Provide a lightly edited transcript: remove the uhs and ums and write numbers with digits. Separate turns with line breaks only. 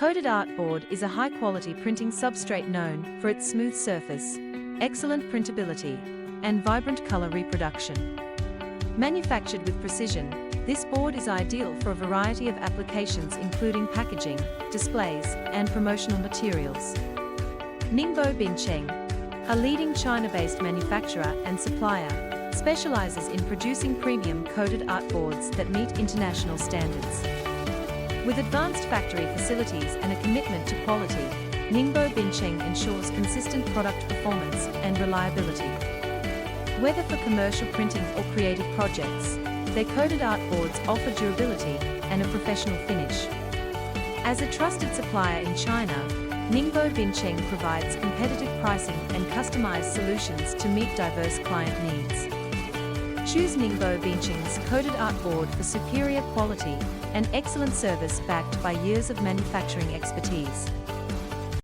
Coated artboard is a high-quality printing substrate known for its smooth surface, excellent printability, and vibrant color reproduction. Manufactured with precision, this board is ideal for a variety of applications including packaging, displays, and promotional materials. Ningbo Bincheng, a leading China-based manufacturer and supplier, specializes in producing premium coated artboards that meet international standards. With advanced factory facilities and a commitment to quality, Ningbo Bincheng ensures consistent product performance and reliability. Whether for commercial printing or creative projects, their coated artboards offer durability and a professional finish. As a trusted supplier in China, Ningbo Bincheng provides competitive pricing and customized solutions to meet diverse client needs. Choose Ningbo Bincheng's coated artboard for superior quality and excellent service backed by years of manufacturing expertise.